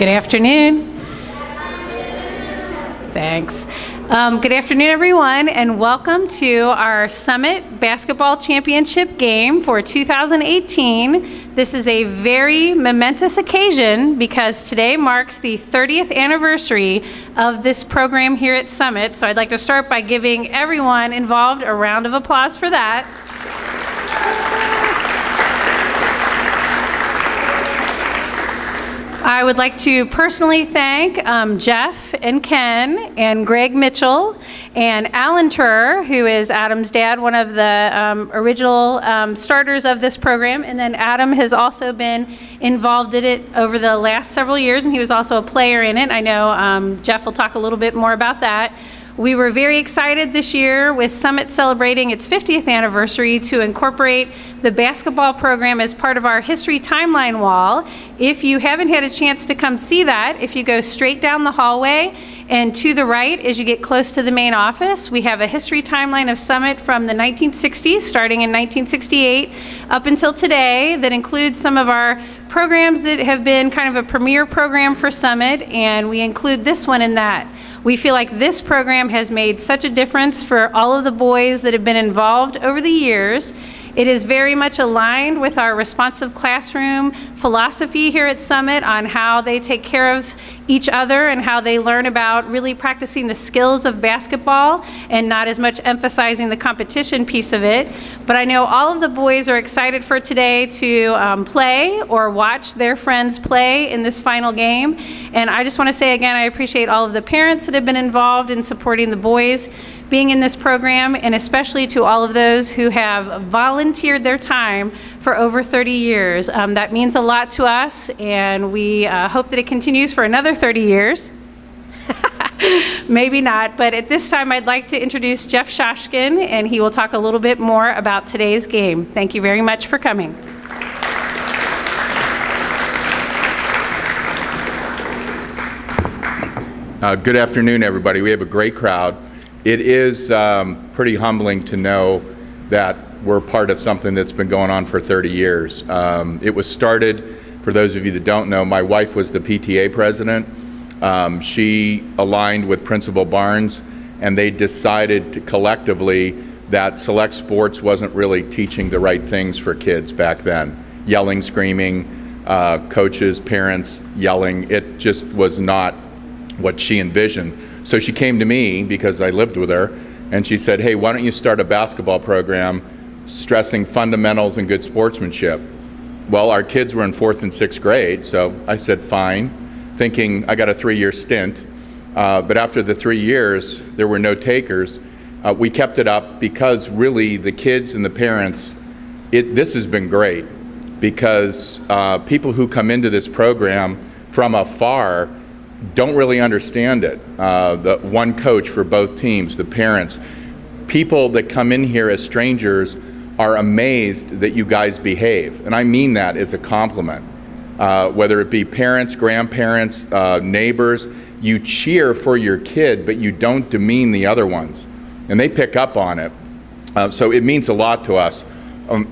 Good afternoon. Thanks. Good afternoon, everyone, and welcome to our Summit Basketball Championship game for 2018. This is a very momentous occasion because today marks the 30th anniversary of this program here at Summit. So I'd like to start by giving everyone involved a round of applause for that. I would like to personally thank Jeff and Ken and Greg Mitchell and Alan Turr, who is Adam's dad, one of the original starters of this program. And then Adam has also been involved in it over the last several years, and he was also a player in it. I know Jeff will talk a little bit more about that. We were very excited this year with Summit celebrating its 50th anniversary to incorporate the basketball program as part of our history timeline wall. If you haven't had a chance to come see that, if you go straight down the hallway and to the right as you get close to the main office, we have a history timeline of Summit from the 1960s, starting in 1968, up until today, that includes some of our programs that have been kind of a premier program for Summit, and we include this one in that. We feel like this program has made such a difference for all of the boys that have been involved over the years. It is very much aligned with our responsive classroom philosophy here at Summit on how they take care of each other and how they learn about really practicing the skills of basketball and not as much emphasizing the competition piece of it. But I know all of the boys are excited for today to play or watch their friends play in this final game. And I just want to say again, I appreciate all of the parents that have been involved in supporting the boys being in this program, and especially to all of those who have volunteered their time for over 30 years. That means a lot to us, and we hope that it continues for another 30 years. Maybe not, but at this time I'd like to introduce Jeff Shoshkin, and he will talk a little bit more about today's game. Thank you very much for coming. Good afternoon, everybody. We have a great crowd. It is pretty humbling to know that we're part of something that's been going on for 30 years. It was started, for those of you that don't know, my wife was the PTA president. She aligned with Principal Barnes, and they decided collectively that select sports wasn't really teaching the right things for kids back then. Yelling, screaming, coaches, parents yelling, it just was not what she envisioned. So she came to me because I lived with her, and she said, hey, why don't you start a basketball program stressing fundamentals and good sportsmanship? Well, our kids were in 4th and 6th grade, so I said fine, thinking I got a 3-year stint. But after the 3 years, there were no takers. We kept it up because really the kids and the parents, this has been great because people who come into this program from afar don't really understand it. The one coach for both teams, the parents, people that come in here as strangers are amazed that you guys behave. And I mean that as a compliment. Whether it be parents, grandparents, neighbors, you cheer for your kid, but you don't demean the other ones. And they pick up on it. So it means a lot to us.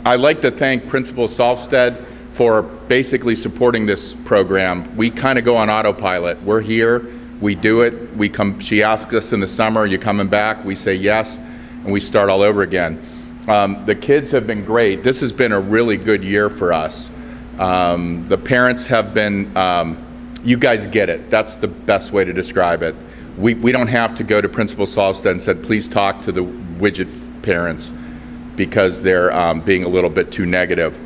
I'd like to thank Principal Salfstead for basically supporting this program. We kind of go on autopilot. We're here, we do it, we come. She asks us in the summer, are you coming back? We say yes, and we start all over again. The kids have been great. This has been a really good year for us. The parents have been, you guys get it. That's the best way to describe it. We don't have to go to Principal Salfstead and said, please talk to the widget parents because they're being a little bit too negative.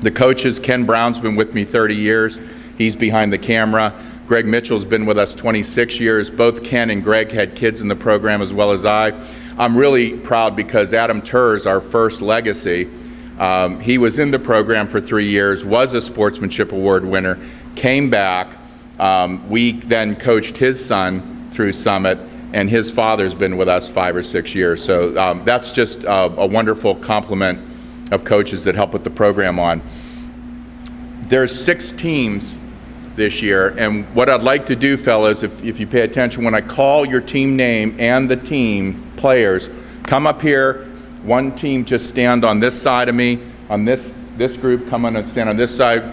The coaches, Ken Brown's been with me 30 years. He's behind the camera. Greg Mitchell's been with us 26 years. Both Ken and Greg had kids in the program as well as I. I'm really proud because Adam Turr is our first legacy. He was in the program for 3 years, was a Sportsmanship Award winner, came back. We then coached his son through Summit, and his father's been with us 5 or 6 years. So that's just a wonderful compliment of coaches that help with the program on. There's 6 teams this year, and what I'd like to do, fellas, if you pay attention, when I call your team name and the team players, come up here. One team just stand on this side of me, on this group, come on and stand on this side,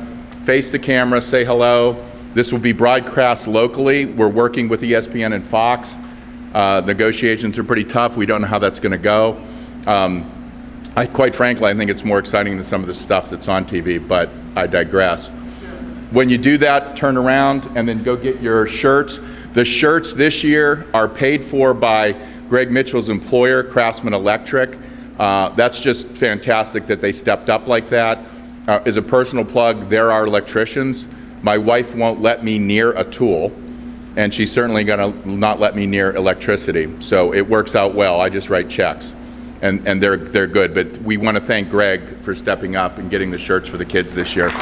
face the camera, say hello, This will be broadcast locally. We're working with ESPN and Fox. Negotiations are pretty tough. We don't know how that's going to go. Quite frankly, I think it's more exciting than some of the stuff that's on TV, but I digress. When you do that, turn around and then go get your shirts. The shirts this year are paid for by Greg Mitchell's employer, Craftsman Electric. That's just fantastic that they stepped up like that. As a personal plug, they're our electricians. My wife won't let me near a tool, and she's certainly going to not let me near electricity. So it works out well. I just write checks, and they're good. But we want to thank Greg for stepping up and getting the shirts for the kids this year.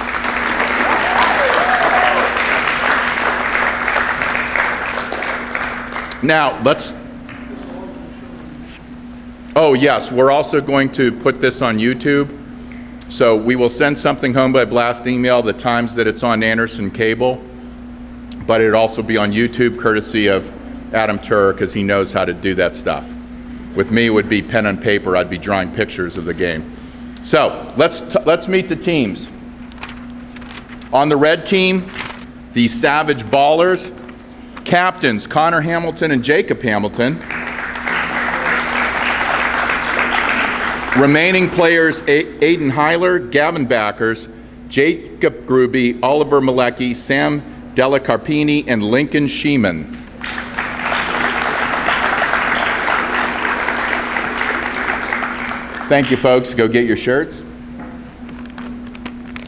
Now, oh yes, we're also going to put this on YouTube. So we will send something home by blast email the times that it's on Anderson Cable, but it'll also be on YouTube courtesy of Adam Turr, because he knows how to do that stuff. With me, it would be pen and paper. I'd be drawing pictures of the game. So let's meet the teams. On the red team, the Savage Ballers, captains Connor Hamilton and Jacob Hamilton. Remaining players, Aiden Heiler, Gavin Backers, Jacob Gruby, Oliver Malecki, Sam Delacarpini, and Lincoln Sheeman. Thank you, folks. Go get your shirts.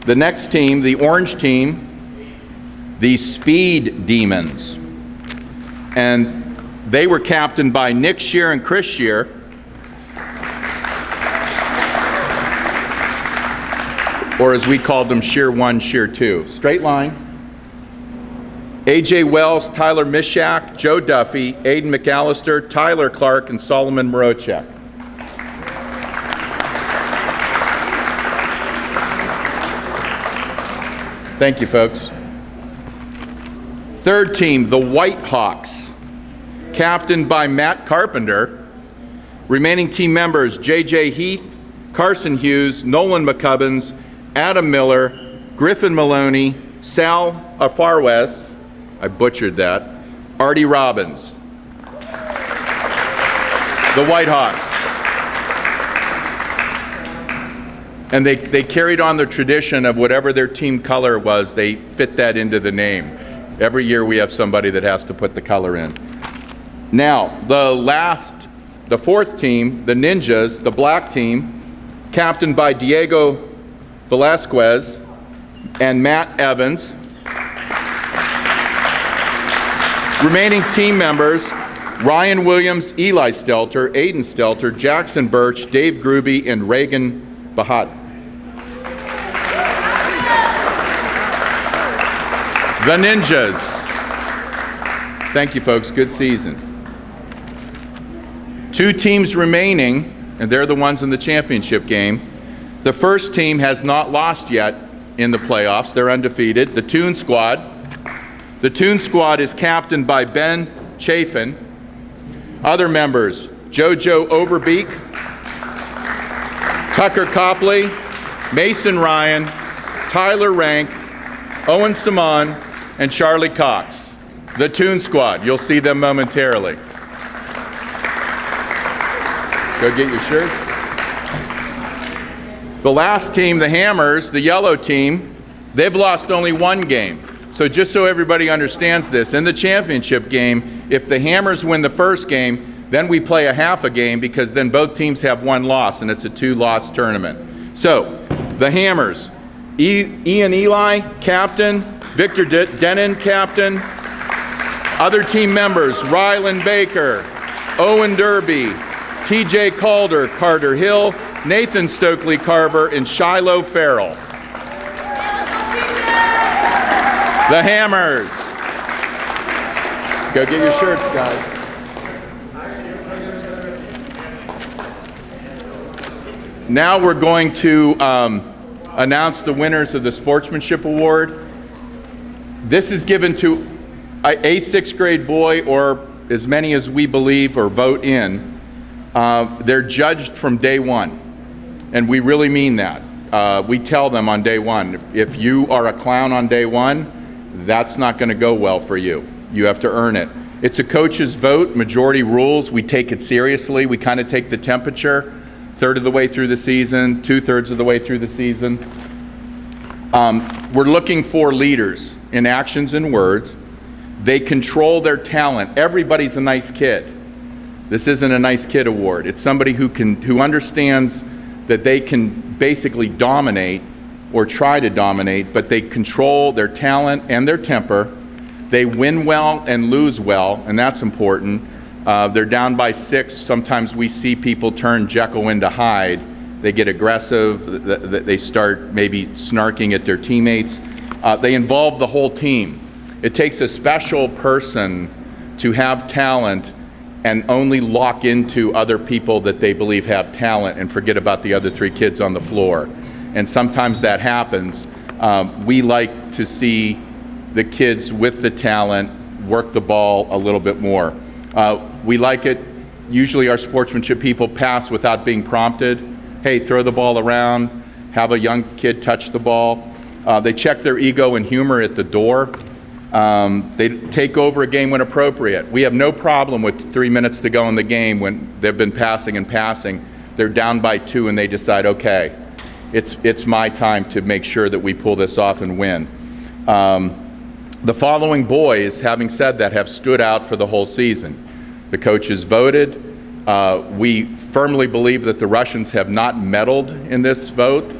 The next team, the orange team, the Speed Demons. And they were captained by Nick Shear and Chris Shear. Or as we called them, Shear 1, Shear 2. Straight line. AJ Wells, Tyler Mishak, Joe Duffy, Aiden McAllister, Tyler Clark, and Solomon Morochek. Thank you, folks. Third team, the White Hawks, captained by Matt Carpenter. Remaining team members, JJ Heath, Carson Hughes, Nolan McCubbins, Adam Miller, Griffin Maloney, Sal Afarwes, I butchered that, Artie Robbins. The White Hawks. And they carried on the tradition of whatever their team color was, they fit that into the name. Every year we have somebody that has to put the color in. Now, the fourth team, the Ninjas, the black team, captained by Diego Velasquez and Matt Evans. Remaining team members, Ryan Williams, Eli Stelter, Aiden Stelter, Jackson Birch, Dave Gruby, and Reagan Bahat. The Ninjas. Thank you, folks. Good season. Two teams remaining, and they're the ones in the championship game. The first team has not lost yet in the playoffs. They're undefeated. The Toon Squad. The Toon Squad is captained by Ben Chafin. Other members, JoJo Overbeek, Tucker Copley, Mason Ryan, Tyler Rank, Owen Simon, and Charlie Cox. The Toon Squad. You'll see them momentarily. Go get your shirts. The last team, the Hammers, the yellow team, they've lost only one game. So just so everybody understands this, in the championship game, if the Hammers win the first game, then we play a half a game, because then both teams have one loss, and it's a two-loss tournament. So, the Hammers, Ian Eli, captain, Victor Denon, captain. Other team members, Rylan Baker, Owen Derby, TJ Calder, Carter Hill, Nathan Stokely Carver, and Shiloh Farrell. The Hammers. Go get your shirts, guys. Now we're going to announce the winners of the Sportsmanship Award. This is given to a sixth grade boy, or as many as we believe or vote in. They're judged from day one, and we really mean that. We tell them on day one, if you are a clown on day one, that's not going to go well for you. You have to earn it. It's a coach's vote, majority rules. We take it seriously. We kind of take the temperature, third of the way through the season, 2/3 of the way through the season. We're looking for leaders in actions and words. They control their talent. Everybody's a nice kid. This isn't a nice kid award. It's somebody who understands that they can basically dominate or try to dominate, but they control their talent and their temper. They win well and lose well, and that's important. They're down by 6. Sometimes we see people turn Jekyll into Hyde. They get aggressive. They start maybe snarking at their teammates. They involve the whole team. It takes a special person to have talent and only lock into other people that they believe have talent and forget about the other 3 kids on the floor. And sometimes that happens. We like to see the kids with the talent work the ball a little bit more. We like it, usually our sportsmanship people pass without being prompted. Hey, throw the ball around, have a young kid touch the ball. They check their ego and humor at the door. They take over a game when appropriate. We have no problem with 3 minutes to go in the game when they've been passing and passing. They're down by 2 and they decide, okay, it's my time to make sure that we pull this off and win. The following boys, having said that, have stood out for the whole season. The coaches voted. We firmly believe that the Russians have not meddled in this vote.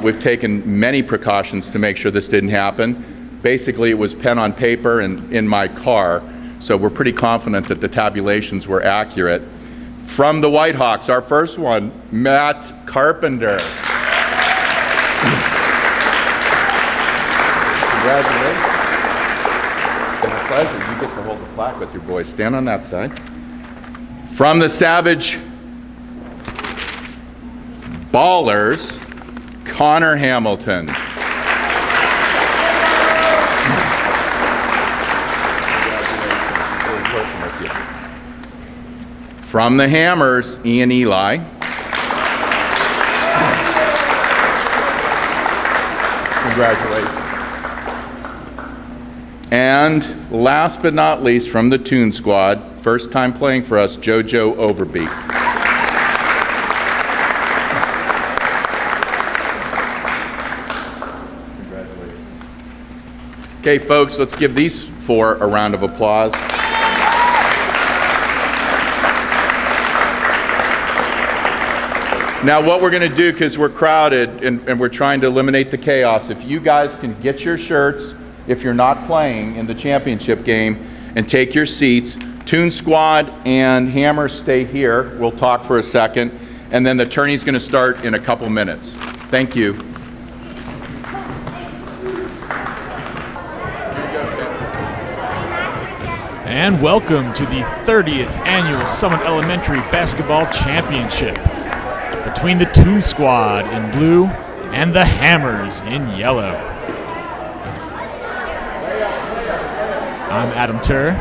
We've taken many precautions to make sure this didn't happen. Basically, it was pen on paper and in my car, so we're pretty confident that the tabulations were accurate. From the Whitehawks, our first one, Matt Carpenter. Congratulations. It's been a pleasure. You get to hold the plaque with your boys. Stand on that side. From the Savage Ballers, Connor Hamilton. From the Hammers, Ian Eli. Congratulations. And last but not least, from the Toon Squad, first time playing for us, JoJo Overbeek. Congratulations. Okay, folks, let's give these 4 a round of applause. Now what we're going to do, because we're crowded and we're trying to eliminate the chaos, if you guys can get your shirts, if you're not playing in the championship game, and take your seats. Toon Squad and Hammer stay here. We'll talk for a second, and then the tourney's going to start in a couple minutes. Thank you. And welcome to the 30th Annual Summit Elementary Basketball Championship between the Toon Squad in blue and the Hammers in yellow. I'm Adam Turr.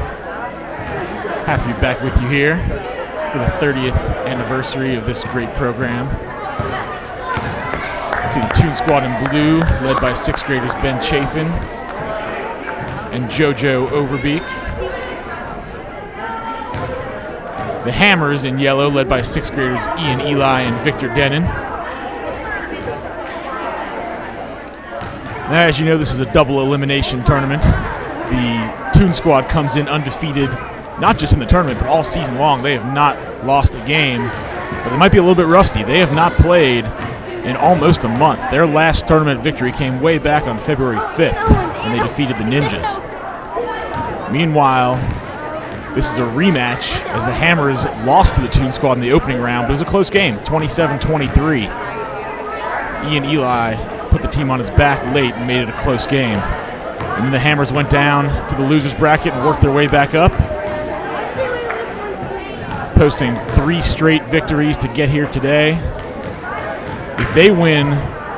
Happy to be back with you here for the 30th anniversary of this great program. See the Toon Squad in blue, led by 6th graders Ben Chafin and JoJo Overbeek. The Hammers in yellow, led by 6th graders Ian Eli and Victor Denon. Now, as you know, this is a double elimination tournament. The Toon Squad comes in undefeated, not just in the tournament, but all season long. They have not lost a game, but they might be a little bit rusty. They have not played in almost a month. Their last tournament victory came way back on February 5th when they defeated the Ninjas. Meanwhile, this is a rematch as the Hammers lost to the Toon Squad in the opening round, but it was a close game, 27-23. Ian Eli put the team on his back late and made it a close game. And then the Hammers went down to the losers bracket and worked their way back up, posting 3 straight victories to get here today. If they win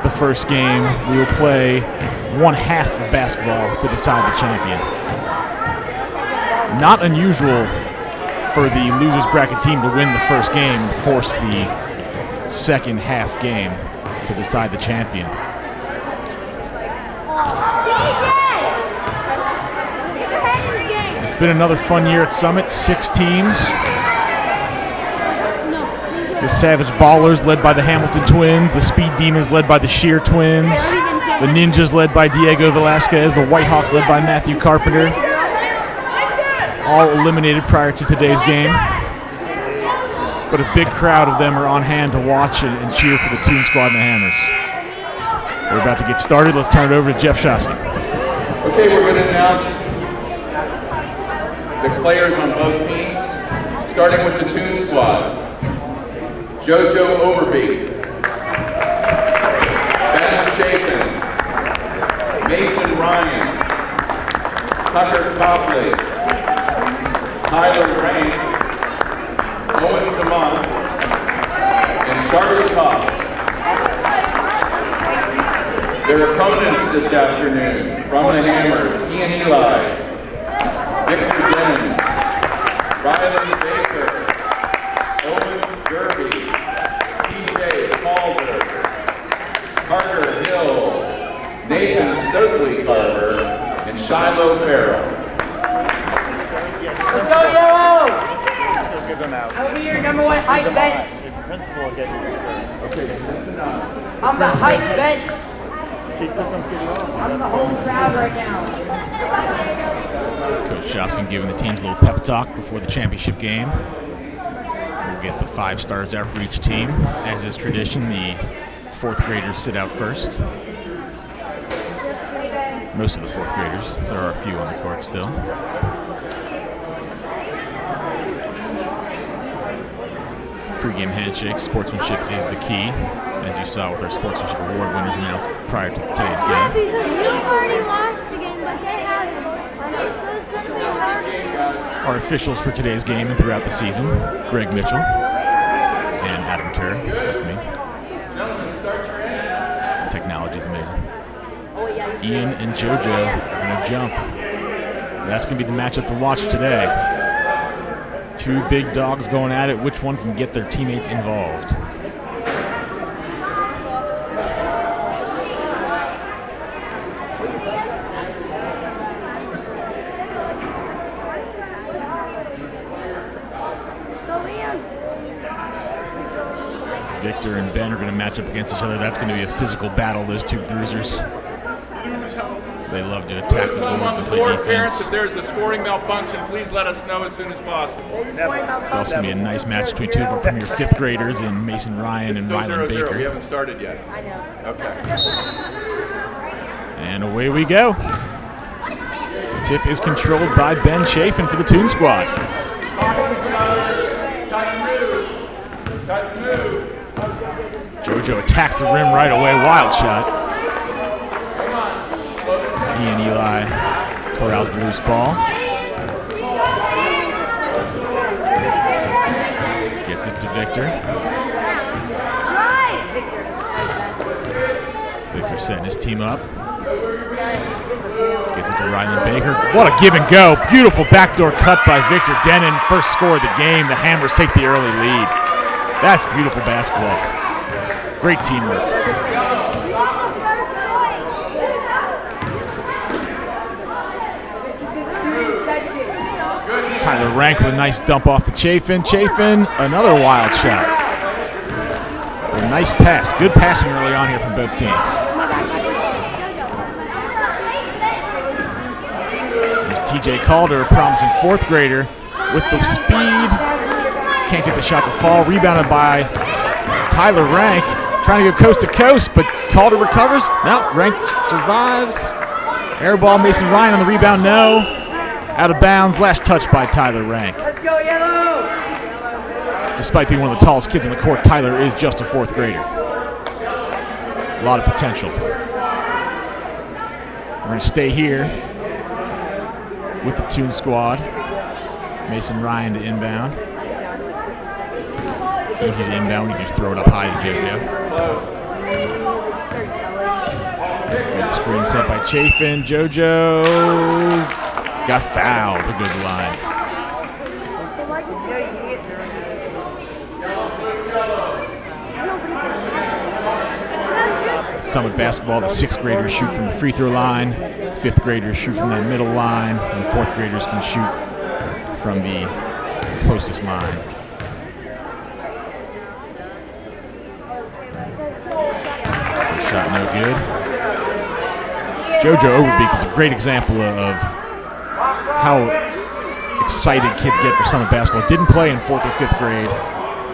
the first game, we will play 1/2 of basketball to decide the champion. Not unusual for the losers bracket team to win the first game and force the second half game to decide the champion. been another fun year at Summit. 6 teams. The Savage Ballers led by the Hamilton Twins. The Speed Demons led by the Shear Twins. The Ninjas led by Diego Velasquez. The Whitehawks led by Matthew Carpenter. All eliminated prior to today's game. But a big crowd of them are on hand to watch and cheer for the Toon Squad and the Hammers. We're about to get started. Let's turn it over to Jeff Shosky. Okay, we're going to announce the players on both teams, starting with the Toon Squad. JoJo Overby, Ben Chapin, Mason Ryan, Tucker Copley, Tyler Rain, Owen Samant, and Charlie Cox. Their opponents this afternoon, from the Hammers, Ian Eli, Victor Dennon, Rylan Baker, Owen Derby, PJ Calder, Carter Hill, Nathan Stokely Carver, and Shiloh Farrell. Let's go, Yellow! Over here, number 1, height bench. I'm the height bench. I'm the whole crowd right now. Coach Shoskin giving the teams a little pep talk before the championship game. We'll get the 5 stars out for each team. As is tradition, the 4th graders sit out first. Most of the 4th graders. There are a few on the court still. Pre-game handshake, sportsmanship is the key, as you saw with our sportsmanship award winners announced prior to today's Yeah, game. because you've already lost the game, but they haven't. So it's going to be hard. Our officials for today's game and throughout the season, Greg Mitchell and Adam Turr. That's me. Technology is amazing. Ian and JoJo are going to jump. That's going to be the matchup to watch today. 2 big dogs going at it. Which one can get their teammates involved? Victor and Ben are going to match up against each other. That's going to be a physical battle, those 2 bruisers. They love to attack the boards and play defense. If there's a scoring malfunction, please let us know as soon as possible. It's also going to be a nice match between 2 of our premier 5th graders in Mason Ryan and Rylan 0-0. We Baker. haven't started yet. I know. Okay. And away we go. The tip is controlled by Ben Chafin for the Toon Squad. JoJo attacks the rim right away. Wild shot. Ian Eli corrals the loose ball. Gets it to Victor. Victor setting his team up. Gets it to Rylan Baker. What a give and go. Beautiful backdoor cut by Victor Dennon. First score of the game. The Hammers take the early lead. That's beautiful basketball. Great teamwork. Tyler Rank with a nice dump off to Chafin. Chafin, another wild shot. A nice pass. Good passing early on here from both teams. There's TJ Calder, a promising 4th grader, with the speed. Can't get the shot to fall. Rebounded by Tyler Rank. Trying to go coast to coast, but Calder recovers. No, Rank survives. Air ball, Mason Ryan on the rebound, no. Out of bounds, last touch by Tyler Rank. Let's go, Yellow! Despite being one of the tallest kids on the court, Tyler is just a 4th grader. A lot of potential. We're going to stay here with the Toon Squad. Mason Ryan to inbound. Easy to inbound. You just throw it up high to JoJo. Good screen set by Chafin. JoJo got fouled. A good line. Summit basketball, the 6th graders shoot from the free throw line, 5th graders shoot from that middle line, and 4th graders can shoot from the closest line. First shot no good. JoJo Overbeek is a great example of how excited kids get for Summit basketball. Didn't play in 4th or 5th grade.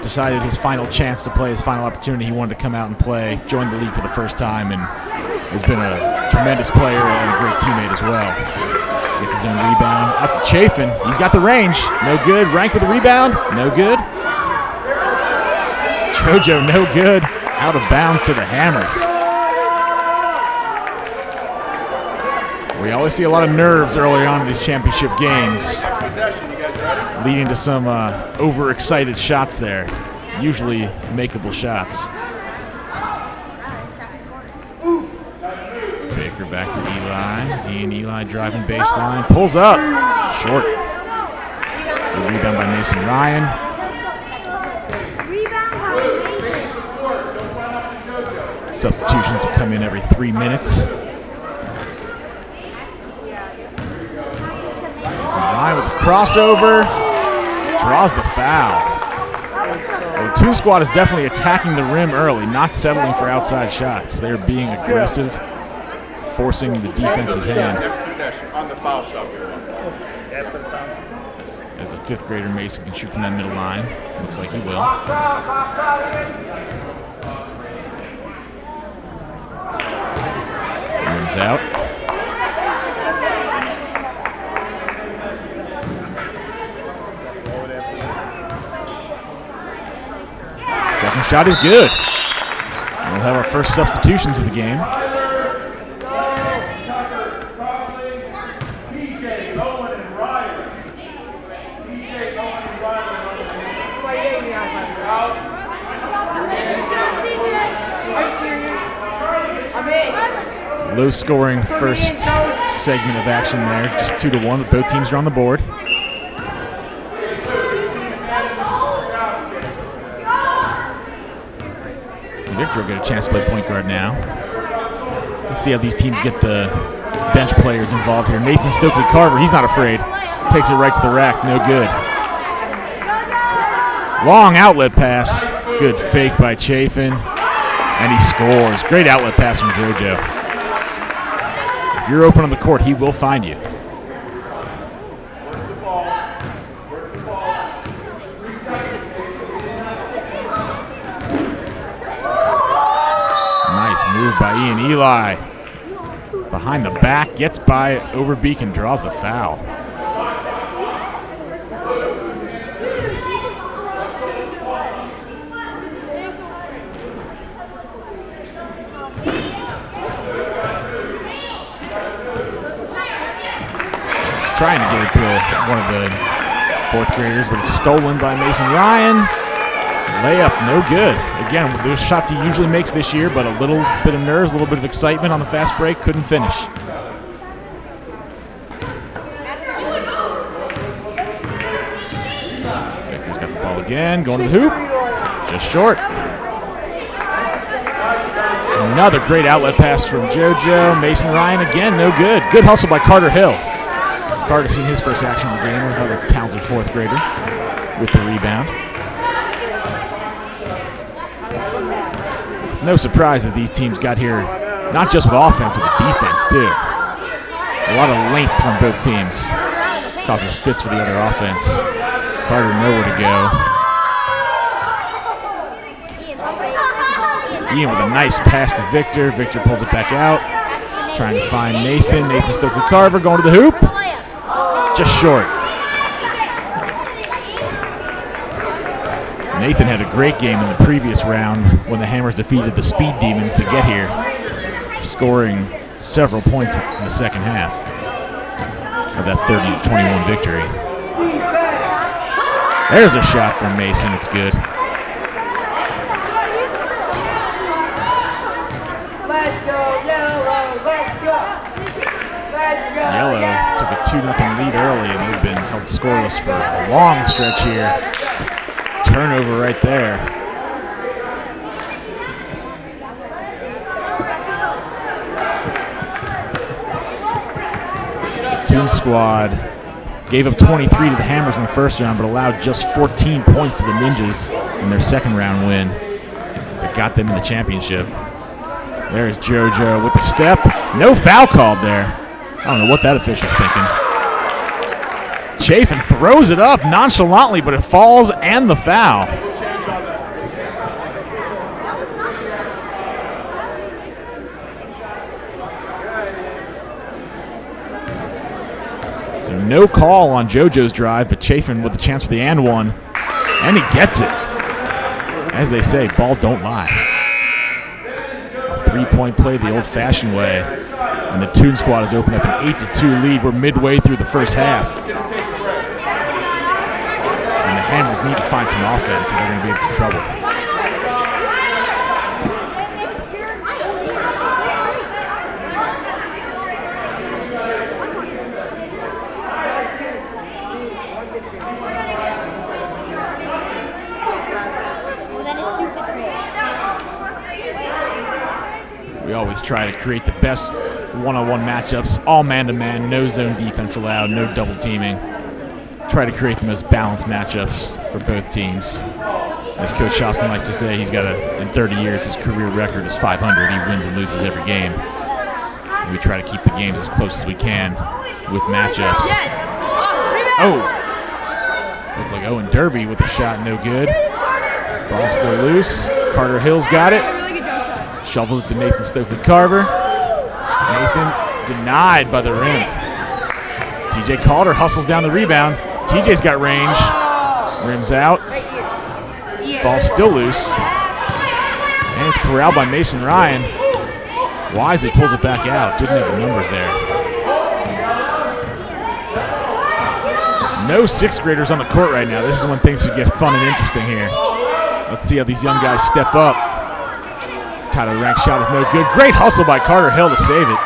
Decided his final chance to play, his final opportunity, he wanted to come out and play. Joined the league for the first time and has been a tremendous player and a great teammate as well. Gets his own rebound. Out to Chafin. He's got the range. No good. Rank with the rebound. No good. JoJo, no good. Out of bounds to the Hammers. We always see a lot of nerves early on in these championship games, leading to some overexcited shots there. Usually makeable shots. Baker back to Eli. He and Eli driving baseline. Pulls up. Short. Good rebound by Mason Ryan. Substitutions will come in every 3 minutes. Mason Ryan with the crossover. Draws the foul. Well, the Toon Squad is definitely attacking the rim early, not settling for outside shots. They're being aggressive, forcing the defense's hand. On the foul shot. As a 5th grader, Mason can shoot from that middle line. Looks like he will. Rim's out. Second shot is good. We'll have our first substitutions of the game. Low scoring first segment of action there, just 2-1, but both teams are on the board. Victor will get a chance to play point guard now. Let's see how these teams get the bench players involved here. Nathan Stokely Carver, he's not afraid. Takes it right to the rack, no good. Long outlet pass. Good fake by Chafin. And he scores. Great outlet pass from JoJo. If you're open on the court, he will find you. Nice move by Ian Eli. Behind the back, gets by Overbeek and draws the foul. Trying to get it to one of the 4th graders, but it's stolen by Mason Ryan. Layup, no good. Again, those shots he usually makes this year, but a little bit of nerves, a little bit of excitement on the fast break, couldn't finish. Victor's got the ball again, going to the hoop. Just short. Another great outlet pass from JoJo. Mason Ryan again, no good. Good hustle by Carter Hill. Carter's seen his first action of the game with another talented 4th grader with the rebound. It's no surprise that these teams got here not just with offense, but with defense too. A lot of length from both teams causes fits for the other offense. Carter nowhere to go. Ian with a nice pass to Victor. Victor pulls it back out. Trying to find Nathan. Nathan Stokely Carver going to the hoop. Just short. Nathan had a great game in the previous round when the Hammers defeated the Speed Demons to get here, scoring several points in the second half of that 30-21 victory. There's a shot from Mason. It's good. Yellow took a 2-0 lead early, and they've been held scoreless for a long stretch here. Turnover right there. Toon Squad Gave up 23 to the Hammers in the first round, but allowed just 14 points to the Ninjas in their second round win that got them in the championship. There's JoJo with the step. No foul called there. I don't know what that official's thinking. Chafin throws it up nonchalantly, but it falls and the foul. So no call on JoJo's drive, but Chafin with a chance for the and one, and he gets it. As they say, ball don't lie. Three-point play the old-fashioned way, and the Toon Squad has opened up an 8-2 lead. We're midway through the first half. And the Hammers need to find some offense, or they're going to be in some trouble. We always try to create the best one-on-one matchups, all man-to-man, no zone defense allowed, no double teaming. Try to create the most balanced matchups for both teams. As Coach Shoskin likes to say, he's got in 30 years, his career record is 500. He wins and loses every game. And we try to keep the games as close as we can with matchups. Oh! Looked like Owen Derby with a shot, no good. Ball still loose. Carter Hill's got it. Shovels it to Nathan Stokely-Carver. Nathan denied by the rim. TJ Calder hustles down the rebound. TJ's got range. Rims out. Ball still loose. And it's corralled by Mason Ryan. Wisely pulls it back out. Didn't have the numbers there. No sixth graders on the court right now. This is when things could get fun and interesting here. Let's see how these young guys step up. Tyler Rank shot is no good. Great hustle by Carter Hill to save it.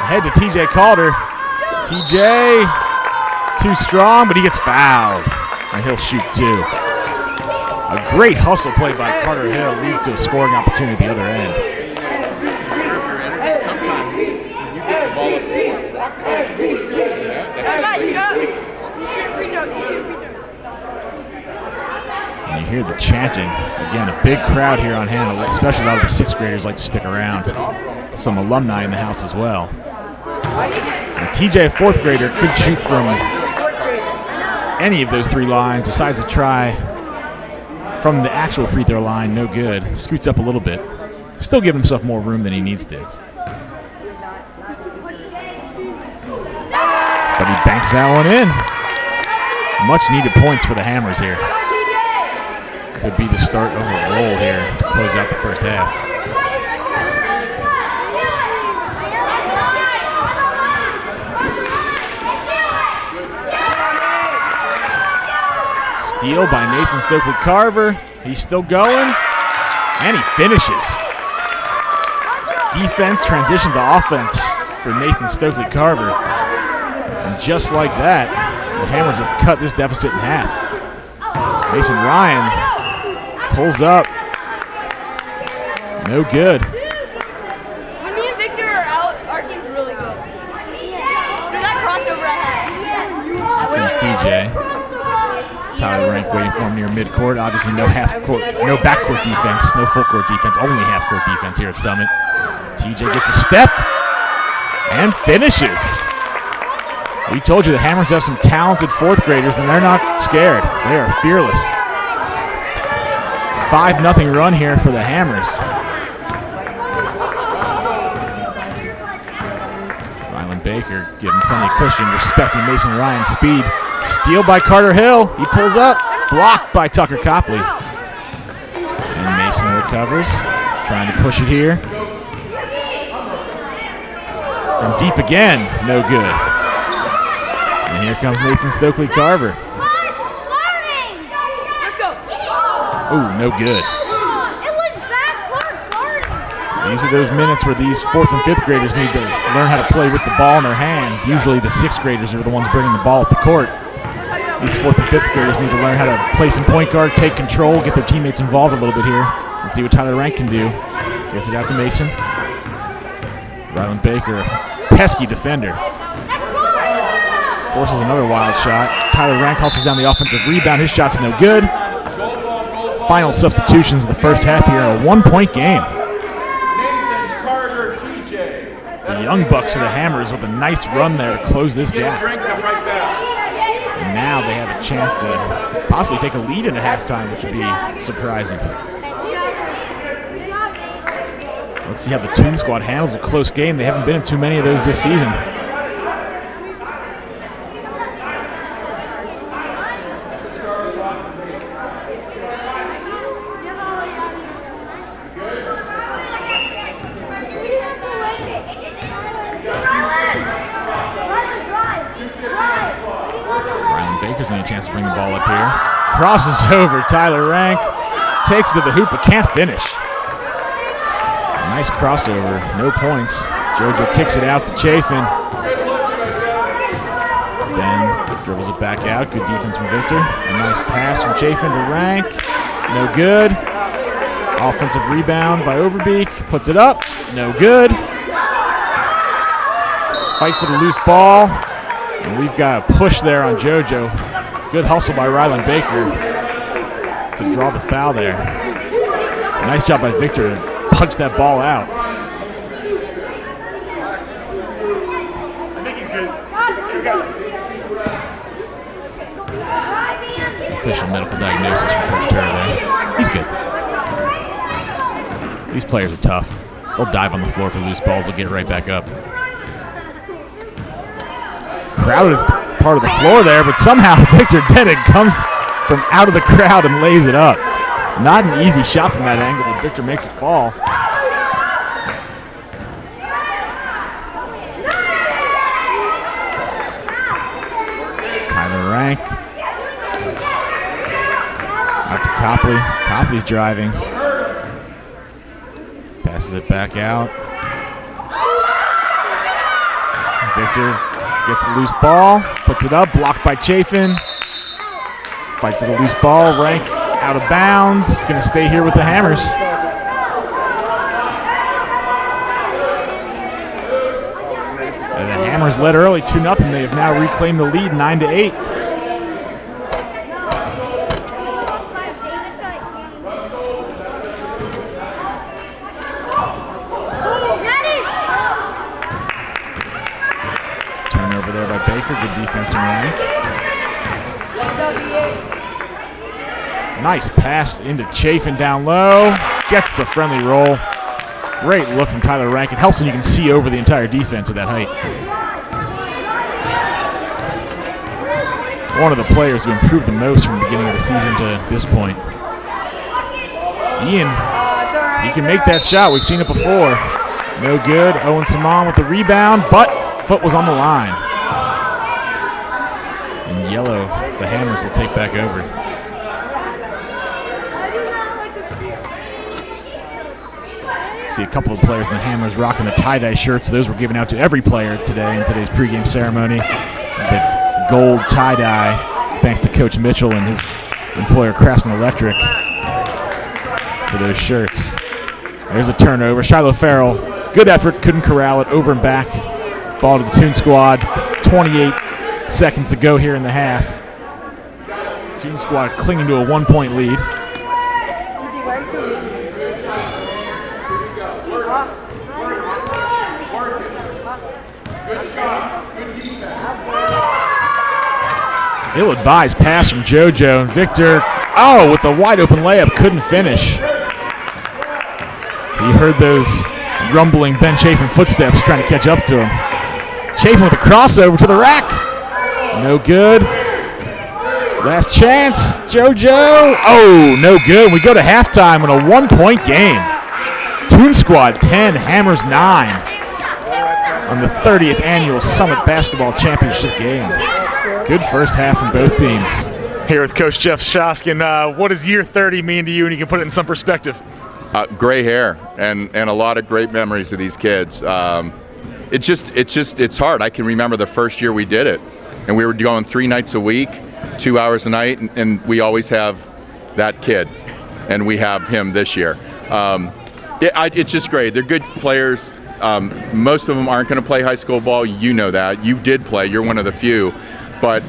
Ahead to TJ Calder. TJ, too strong, but he gets fouled. And he'll shoot two. A great hustle play by Carter Hill leads to a scoring opportunity at the other end. And you hear the chanting. Again, a big crowd here on hand, especially a lot of the sixth graders like to stick around. Some alumni in the house as well. And TJ, a fourth grader, could shoot from any of those three lines, decides to try from the actual free throw line, no good. Scoots up a little bit. Still giving himself more room than he needs to. But he banks that one in. Much needed points for the Hammers here. Could be the start of a roll here to close out the first half. Steal by Nathan Stokely-Carver. He's still going, and he finishes. Defense transition to offense for Nathan Stokely-Carver. And just like that, the Hammers have cut this deficit in half. Mason Ryan pulls up. No good. When me and Victor are out, our team's really good. There's that crossover I had. Comes TJ. Tyler Rank waiting for him near midcourt. Obviously no backcourt defense, no full court defense, only half court defense here at Summit. TJ gets a step and finishes. We told you the Hammers have some talented fourth graders, and they're not scared. They are fearless. 5-0 run here for the Hammers. Rylan Baker giving plenty of cushion, respecting Mason Ryan's speed. Steal by Carter Hill. He pulls up. Blocked by Tucker Copley. And Mason recovers. Trying to push it here. From deep again. No good. And here comes Nathan Stokely-Carver. Let's go. Ooh, no good. It was backcourt guarding. These are those minutes where these fourth and fifth graders need to learn how to play with the ball in their hands. Usually the sixth graders are the ones bringing the ball up the court. These fourth and fifth graders need to learn how to play some point guard, take control, get their teammates involved a little bit here. Let's see what Tyler Rank can do. Gets it out to Mason. Rylan Baker, pesky defender. Forces another wild shot. Tyler Rank hustles down the offensive rebound. His shot's no good. Final substitutions of the first half here in a 1-point game. The Young Bucks for the Hammers with a nice run there to close this gap. And now they have a chance to possibly take a lead into halftime, which would be surprising. Let's see how the Toon Squad handles a close game. They haven't been in too many of those this season. Rylan Baker's getting a chance to bring the ball up here. Crosses over Tyler Rank. Takes it to the hoop but can't finish. A nice crossover, no points. JoJo kicks it out to Chafin. Ben dribbles it back out. Good defense from Victor. A nice pass from Chafin to Rank. No good. Offensive rebound by Overbeek. Puts it up. No good. Fight for the loose ball. And we've got a push there on JoJo. Good hustle by Rylan Baker to draw the foul there. Nice job by Victor to punch that ball out. I think he's good. Here we go. Official medical diagnosis from Coach Turner there. He's good. These players are tough. They'll dive on the floor for loose balls. They'll get right back up. Crowded part of the floor there, but somehow Victor Denning comes from out of the crowd and lays it up. Not an easy shot from that angle, but Victor makes it fall. Tyler Rank. Out to Copley. Copley's driving. Passes it back out. Victor gets the loose ball, puts it up, blocked by Chafin. Fight for the loose ball. Rank out of bounds. Going to stay here with the Hammers. And the Hammers led early 2-0. They have now reclaimed the lead 9-8. Turnover there by Baker. Good defense from Rank. Nice pass into Chafin down low. Gets the friendly roll. Great look from Tyler Rank. It helps when you can see over the entire defense with that height. One of the players who improved the most from the beginning of the season to this point. Ian, he can make that shot. We've seen it before. No good. Owen Saman with the rebound, but foot was on the line. In yellow, the Hammers will take back over. See a couple of players in the Hammers rocking the tie-dye shirts. Those were given out to every player today in today's pregame ceremony. The gold tie-dye, thanks to Coach Mitchell and his employer Craftsman Electric for those shirts. There's a turnover. Shiloh Farrell, good effort, couldn't corral it. Over and back. Ball to the Toon Squad. 28 seconds to go here in the half. Toon Squad clinging to a 1-point lead. Ill-advised pass from JoJo, and Victor, with the wide open layup, couldn't finish. He heard those rumbling Ben Chafin footsteps trying to catch up to him. Chafin with a crossover to the rack. No good. Last chance, JoJo. Oh, no good. We go to halftime in a 1-point game. Toon Squad 10, Hammers 9 on the 30th annual Summit Basketball Championship game. Good first half from both teams. Here with Coach Jeff Shoskin. What does year 30 mean to you, and you can put it in some perspective? Gray hair and a lot of great memories of these kids. It's hard. I can remember the first year we did it, and we were going 3 nights a week, 2 hours a night, and we always have that kid, and we have him this year. It's just great. They're good players. Most of them aren't going to play high school ball. You know that. You did play. You're one of the few. But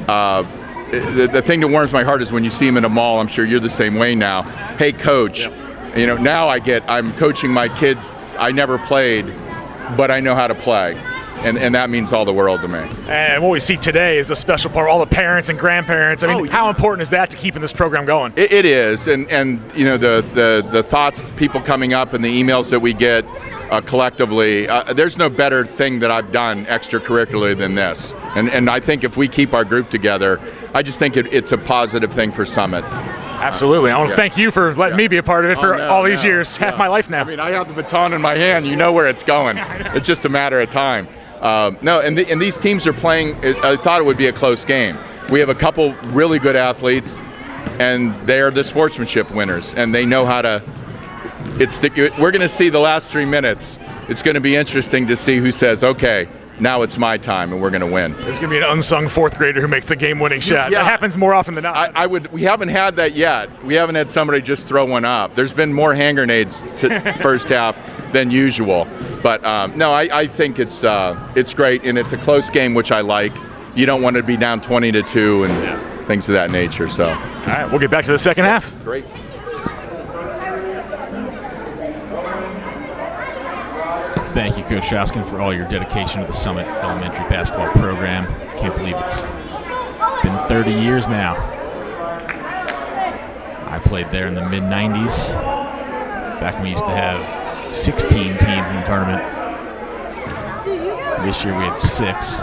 the thing that warms my heart is when you see them in a mall. I'm sure you're the same way now. Hey, coach. You know, now I'm coaching my kids. I never played, but I know how to play. And that means all the world to me. And what we see today is the special part, all the parents and grandparents. I mean, how important is that to keeping this program going? It is, and you know, the thoughts, people coming up, and the emails that we get collectively. There's no better thing that I've done extracurricularly than this. And I think if we keep our group together, I just think it's a positive thing for Summit. Absolutely. I want to thank you for letting me be a part of it for all these years, half my life now. I mean, I have the baton in my hand. You know where it's going. It's just a matter of time. And these teams are playing. I thought it would be a close game. We have a couple really good athletes, and they're the sportsmanship winners, and they know how to. We're going to see the last 3 minutes. It's going to be interesting to see who says, "Okay, now it's my time," and we're going to win. There's going to be an unsung fourth grader who makes the game-winning shot. Yeah. That happens more often than not. We haven't had that yet. We haven't had somebody just throw one up. There's been more hand grenades to first half than usual. But no, I think it's great, and it's a close game, which I like. You don't want to be down 20-2 and things of that nature. So, all right, we'll get back to the second half. Great. Thank you, Coach Shoskin, for all your dedication to the Summit Elementary basketball program. Can't believe it's been 30 years now. I played there in the mid-'90s, back when we used to have 16 teams in the tournament. This year we had 6.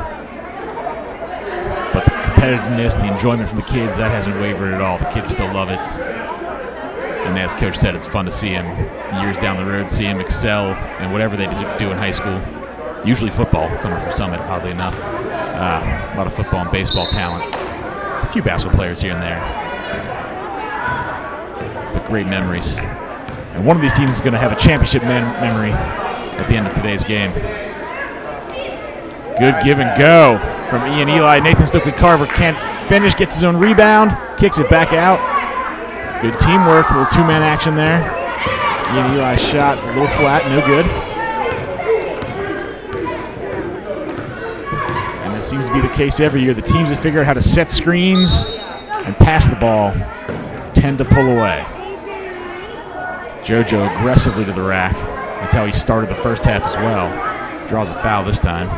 But the competitiveness, the enjoyment from the kids, that hasn't wavered at all. The kids still love it. And as Coach said, it's fun to see him years down the road, see him excel in whatever they do in high school. Usually football, coming from Summit, oddly enough. A lot of football and baseball talent. A few basketball players here and there. But great memories. And one of these teams is going to have a championship memory at the end of today's game. Good give and go from Ian Eli. Nathan Stokely-Carver can't finish, gets his own rebound, kicks it back out. Good teamwork, a little two-man action there. Ian Eli's shot a little flat, no good. And it seems to be the case every year. The teams that figure out how to set screens and pass the ball tend to pull away. JoJo aggressively to the rack. That's how he started the first half as well. Draws a foul this time.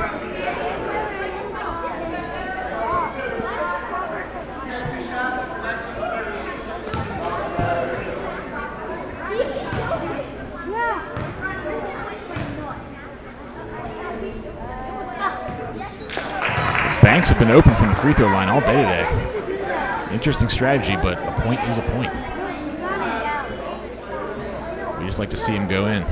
Banks have been open from the free throw line all day today. Interesting strategy, but a point is a point. We just like to see him go in.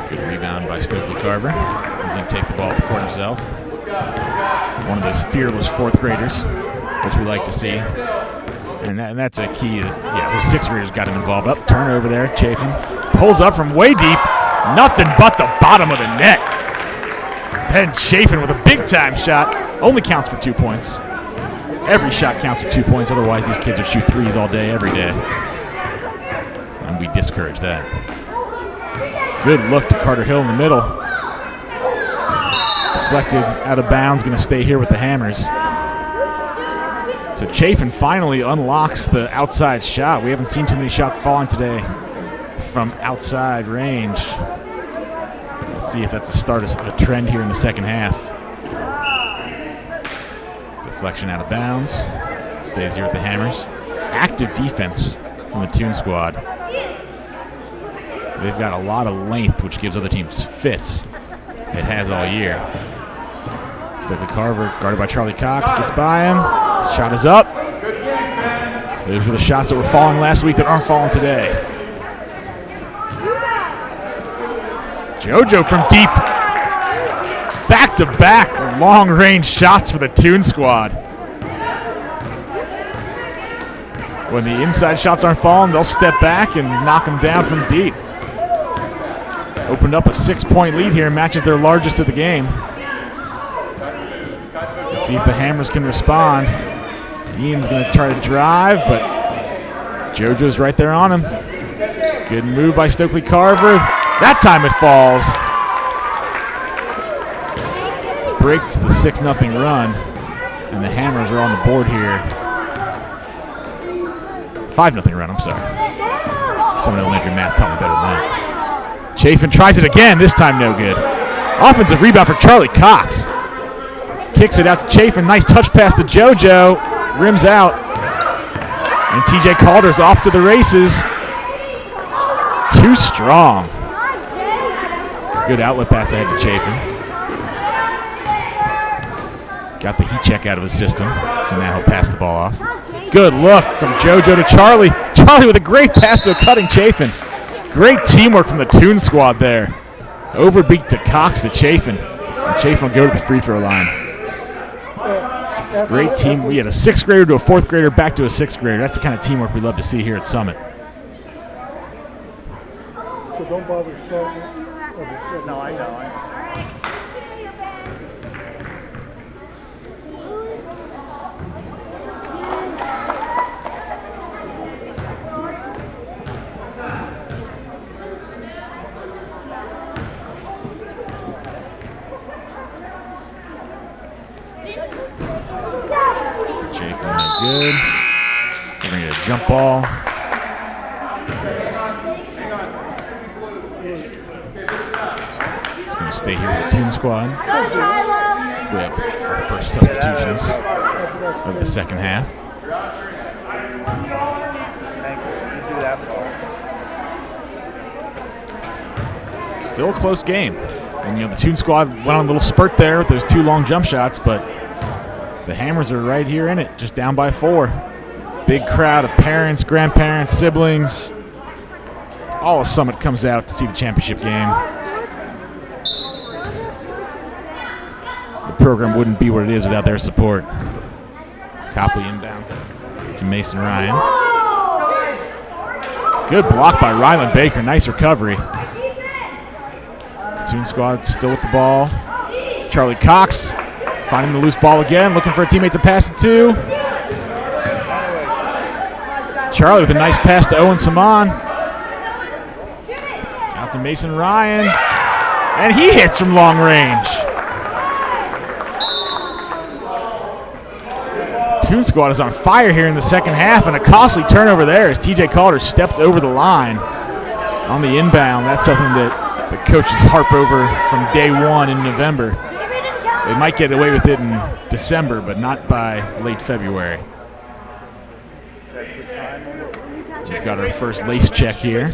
Good rebound by Stokely-Carver. He's going to take the ball at the court himself. One of those fearless fourth graders, which we like to see. And that's a key. Those sixth graders got him involved. Up, turnover there, Chafin. Pulls up from way deep. Nothing but the bottom of the net. Ben Chafin with a big-time shot. Only counts for 2 points. Every shot counts for 2 points. Otherwise, these kids would shoot threes all day, every day. And we discourage that. Good look to Carter Hill in the middle. Deflected out of bounds. Going to stay here with the Hammers. So Chafin finally unlocks the outside shot. We haven't seen too many shots falling today from outside range. Let's see if that's the start of a trend here in the second half. Deflection out of bounds. Stays here with the Hammers. Active defense from the Toon squad. They've got a lot of length, which gives other teams fits. It has all year. Stokely-Carver, guarded by Charlie Cox, gets by him. Shot is up. Those were the shots that were falling last week that aren't falling today. JoJo from deep. Back-to-back long-range shots for the Toon squad. When the inside shots aren't falling, they'll step back and knock them down from deep. Opened up a 6-point lead here, matches their largest of the game. Let's see if the Hammers can respond. Ian's going to try to drive, but JoJo's right there on him. Good move by Stokely Carver. That time it falls. Breaks the 6-0 run. And the Hammers are on the board here. 5-0 run, I'm sorry. Some elementary math taught me better than that. Chafin tries it again, this time no good. Offensive rebound for Charlie Cox. Kicks it out to Chafin. Nice touch pass to JoJo. Rims out. And TJ Calder's off to the races. Too strong. Good outlet pass ahead to Chafin. Got the heat check out of his system, so now he'll pass the ball off. Good look from JoJo to Charlie. Charlie with a great pass to a cutting Chafin. Great teamwork from the Toon Squad there. Overbeat to Cox to Chafin. And Chafin will go to the free throw line. Great team. We had a 6th grader to a 4th grader, back to a 6th grader. That's the kind of teamwork we love to see here at Summit. So don't bother starting. No, I know. Chafin no good. We're going to get a jump ball. It's going to stay here with the Toon Squad. We have our first substitutions of the second half. Still a close game. And, the Toon Squad went on a little spurt there with those 2 long jump shots, but the Hammers are right here in it, just down by 4. Big crowd of parents, grandparents, siblings. All of Summit comes out to see the championship game. The program wouldn't be what it is without their support. Copley inbounds to Mason Ryan. Good block by Ryland Baker. Nice recovery. Toon Squad still with the ball. Charlie Cox finding the loose ball again, looking for a teammate to pass it to. Charlie with a nice pass to Owen Saman. Out to Mason Ryan. And he hits from long range. Toon Squad is on fire here in the second half, and a costly turnover there as TJ Calder stepped over the line on the inbound. That's something that the coaches harp over from day one in November. They might get away with it in December, but not by late February. We've got our first lace check here.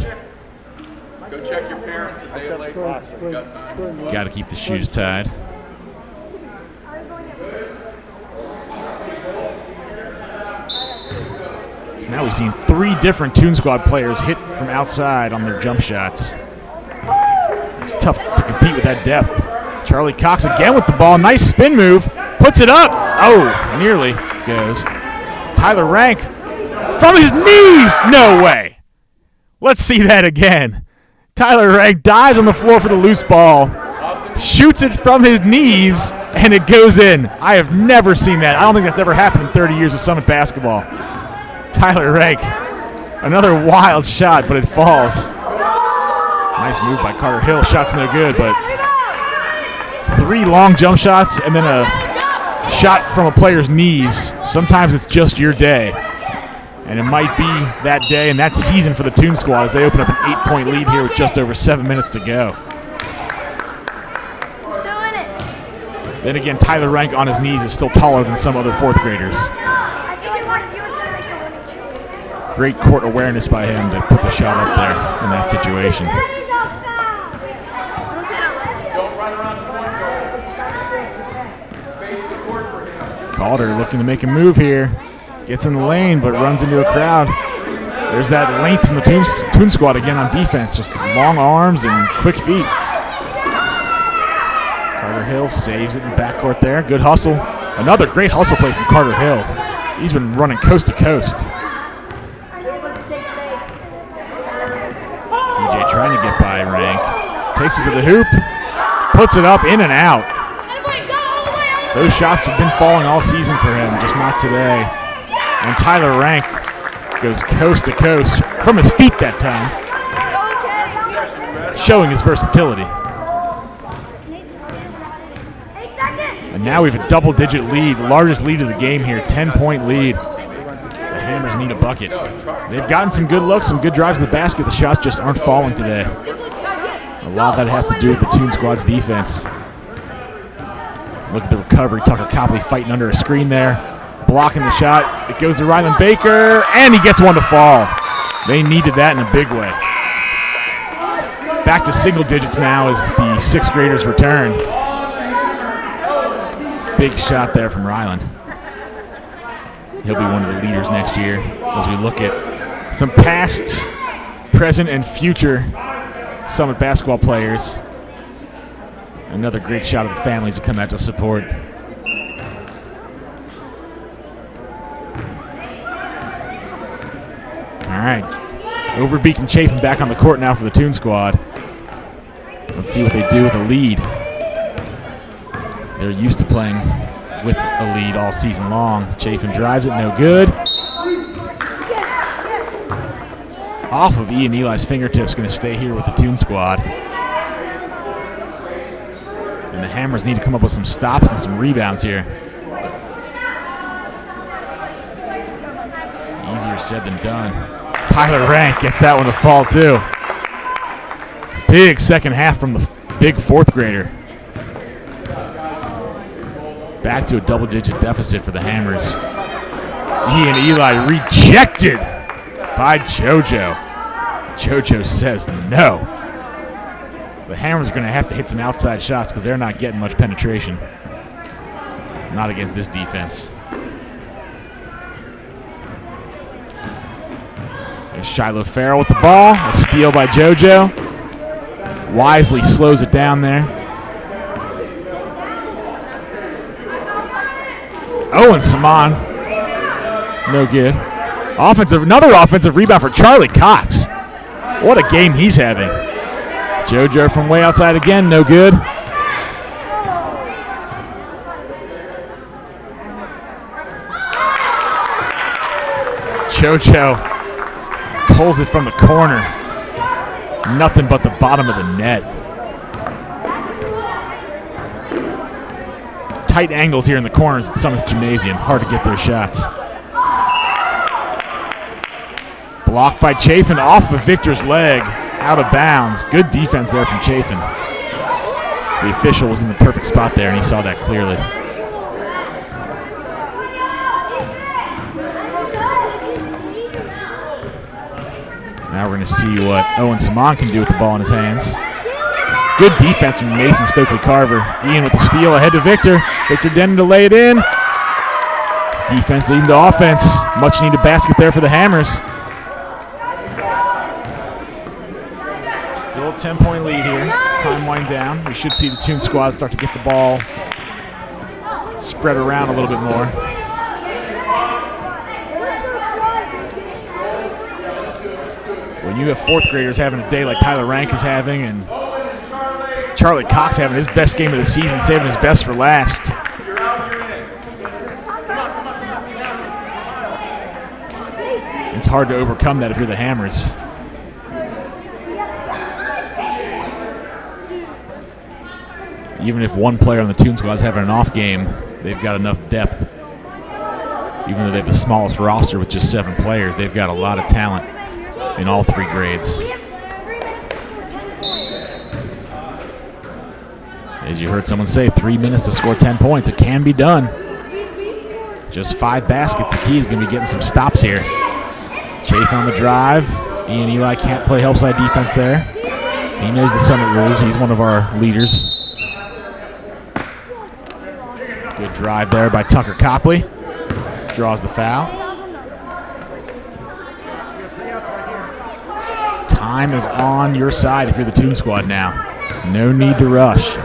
Go check your parents if they have laces. Got to keep the shoes tied. So now we've seen 3 different Toon Squad players hit from outside on their jump shots. It's tough to compete with that depth. Charlie Cox again with the ball. Nice spin move. Puts it up. Oh, nearly goes. Tyler Rank from his knees. No way. Let's see that again. Tyler Rank dives on the floor for the loose ball. Shoots it from his knees, and it goes in. I have never seen that. I don't think that's ever happened in 30 years of Summit basketball. Tyler Rank. Another wild shot, but it falls. Nice move by Carter Hill. Shot's no good, but 3 long jump shots and then a shot from a player's knees. Sometimes it's just your day. And it might be that day and that season for the Toon Squad as they open up an 8-point lead here with just over 7 minutes to go. Then again, Tyler Rank on his knees is still taller than some other 4th graders. Great court awareness by him to put the shot up there in that situation. Calder looking to make a move here. Gets in the lane, but runs into a crowd. There's that length from the Toon Squad again on defense. Just long arms and quick feet. Carter Hill saves it in the backcourt there. Good hustle. Another great hustle play from Carter Hill. He's been running coast to coast. TJ trying to get by Rank. Takes it to the hoop. Puts it up, in and out. Those shots have been falling all season for him, just not today. And Tyler Rank Goes coast to coast from his feet that time, showing his versatility. And now we have a double-digit lead, largest lead of the game here, 10-point lead. The Hammers need a bucket. They've gotten some good looks, some good drives to the basket. The shots just aren't falling today. A lot of that has to do with the Toon Squad's defense. Look at the recovery. Tucker Copley fighting under a screen there, blocking the shot. It goes to Ryland Baker, and he gets one to fall. They needed that in a big way. Back to single digits now as the sixth graders return. Big shot there from Ryland. He'll be one of the leaders next year as we look at some past, present, and future Summit basketball players. Another great shot of the families that come out to support. All right, Overbeek and Chafin back on the court now for the Toon Squad. Let's see what they do with a lead. They're used to playing with a lead all season long. Chafin drives it, no good. Off of Ian Eli's fingertips, going to stay here with the Toon Squad. And the Hammers need to come up with some stops and some rebounds here. Easier said than done. Tyler Rank gets that one to fall too. Big second half from the big fourth grader. Back to a double-digit deficit for the Hammers. Ian Eli rejected by JoJo. JoJo says no. The Hammers are going to have to hit some outside shots because they're not getting much penetration. Not against this defense. There's Shiloh Farrell with the ball. A steal by JoJo. Wisely slows it down there. Owen Saman. No good. Another offensive rebound for Charlie Cox. What a game he's having. JoJo from way outside again, no good. JoJo pulls it from the corner. Nothing but the bottom of the net. Tight angles here in the corners at Summit's Gymnasium. Hard to get those shots. Blocked by Chafin off of Victor's leg. Out of bounds. Good defense there from Chafin. The official was in the perfect spot there, and he saw that clearly. Now we're going to see what Owen Saman can do with the ball in his hands. Good defense from Nathan Stokely-Carver. Ian with the steal ahead to Victor. Victor Denton to lay it in. Defense leading to offense. Much needed basket there for the Hammers. Still a 10-point lead here. Time winding down. We should see the Toon Squad start to get the ball spread around a little bit more. When you have fourth graders having a day like Tyler Rank is having and Charlie Cox having his best game of the season, saving his best for last. It's hard to overcome that if you're the Hammers. Even if one player on the Toon Squad is having an off game, they've got enough depth. Even though they have the smallest roster with just 7 players, they've got a lot of talent in all 3 grades. As you heard someone say, 3 minutes to score 10 points. It can be done. Just 5 baskets. The key is going to be getting some stops here. Chafin on the drive. Ian Eli can't play help side defense there. He knows the Summit rules. He's one of our leaders. Good drive there by Tucker Copley. Draws the foul. Time is on your side if you're the Toon Squad now. No need to rush.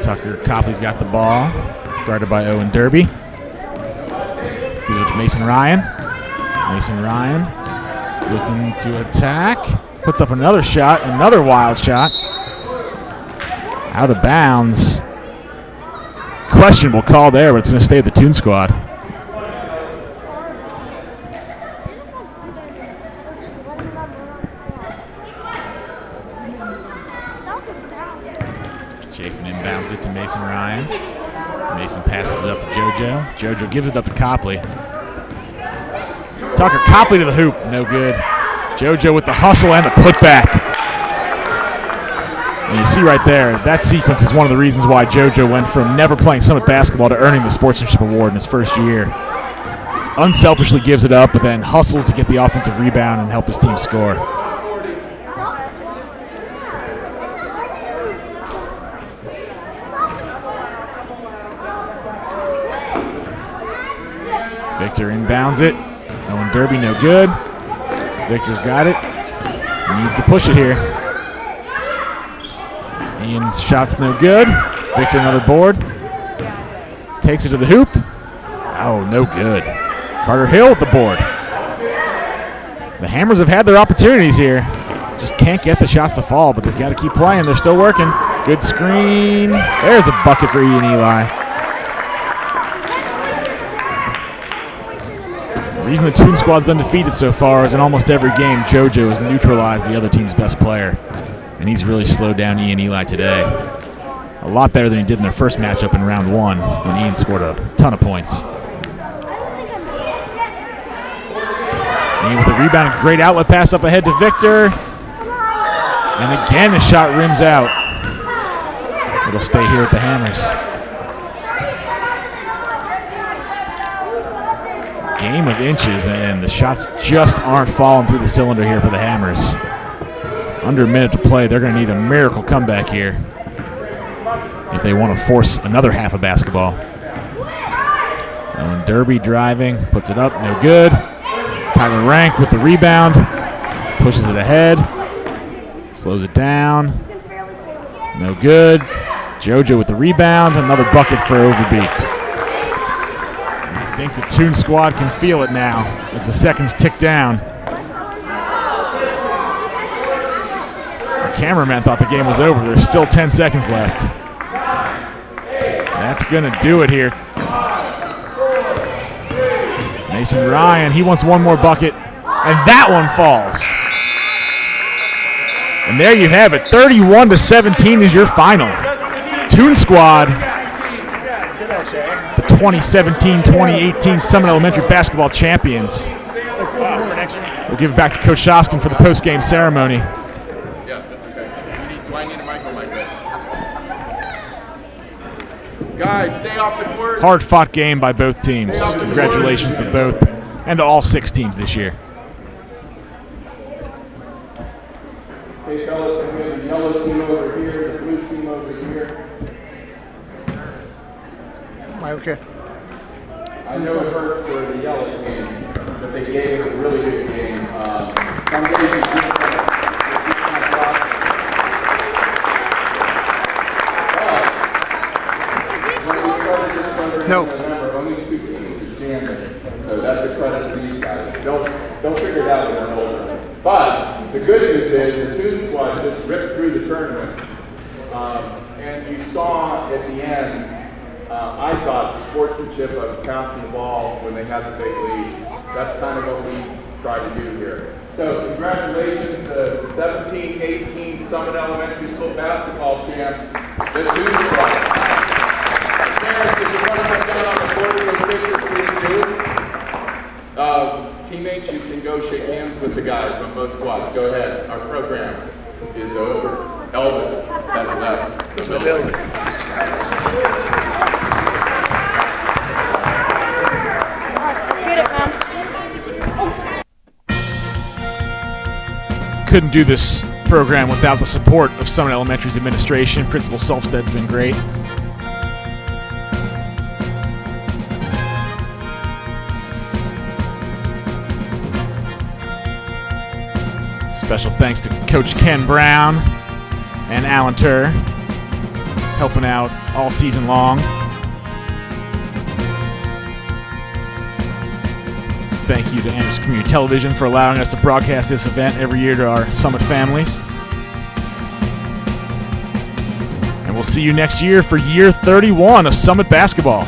Tucker Copley's got the ball. Guarded by Owen Derby. Gives it to Mason Ryan. Mason Ryan looking to attack. Puts up another shot, another wild shot. Out of bounds. Questionable call there, but it's going to stay at the Toon Squad. Chafin inbounds it to Mason Ryan. Mason passes it up to JoJo. JoJo gives it up to Copley. Tucker Copley to the hoop. No good. JoJo with the hustle and the putback. And you see right there, that sequence is one of the reasons why JoJo went from never playing Summit basketball to earning the sportsmanship award in his first year. Unselfishly gives it up, but then hustles to get the offensive rebound and help his team score. Victor inbounds it. Owen Derby, no good. Victor's got it. He needs to push it here. Ian's shot's no good. Victor another board. Takes it to the hoop. Oh, no good. Carter Hill with the board. The Hammers have had their opportunities here. Just can't get the shots to fall, but they've got to keep playing. They're still working. Good screen. There's a bucket for Ian Eli. The reason the Toon Squad's undefeated so far is in almost every game, JoJo has neutralized the other team's best player. And he's really slowed down Ian Eli today. A lot better than he did in their first matchup in round one when Ian scored a ton of points. Ian with the rebound, a great outlet pass up ahead to Victor. And again, his shot rims out. It'll stay here with the Hammers. Game of inches, and the shots just aren't falling through the cylinder here for the Hammers. Under a minute to play, they're going to need a miracle comeback here if they want to force another half of basketball. And Derby driving, puts it up, no good. Tyler Rank with the rebound, pushes it ahead, slows it down, no good. JoJo with the rebound, another bucket for Overbeek. I think the Toon Squad can feel it now as the seconds tick down. The cameraman thought the game was over. There's still 10 seconds left. That's going to do it here. Mason Ryan, he wants one more bucket, and that one falls. And there you have it. 31-17 is your final. Toon Squad, the 2017-2018 Summit Elementary basketball champions. We'll give it back to Coach Shoskin for the post-game ceremony. Yeah, that's okay. Do I need a microphone? Guys, stay off the court. Hard-fought game by both teams. Congratulations to both and to all 6 teams this year. Hey fellas, we have the yellow team over here, the blue team over here. Am I okay? I know it hurts for the yellow team, but they gave it a really good game. Some days you just No. remember, only 2 teams are standing, so that's a credit to these guys. Don't figure it out when they're older. But the good news is the Toon Squad just ripped through the tournament, and you saw at the end. I thought the sportsmanship of passing the ball when they had the big lead. That's kind of what we try to do here. So congratulations to 17-18 Summit Elementary School basketball champs, the Toon Squad. Parents, if you want to come down on the podium and picture, please do. Teammates, you can go shake hands with the guys on both squads. Go ahead. Our program is over. Elvis has left the building. Couldn't do this program without the support of Summit Elementary's administration. Principal Selfstead's been great. Special thanks to Coach Ken Brown and Alan Turr, helping out all season long. Thank you to Anderson Community Television for allowing us to broadcast this event every year to our Summit families. And we'll see you next year for year 31 of Summit basketball.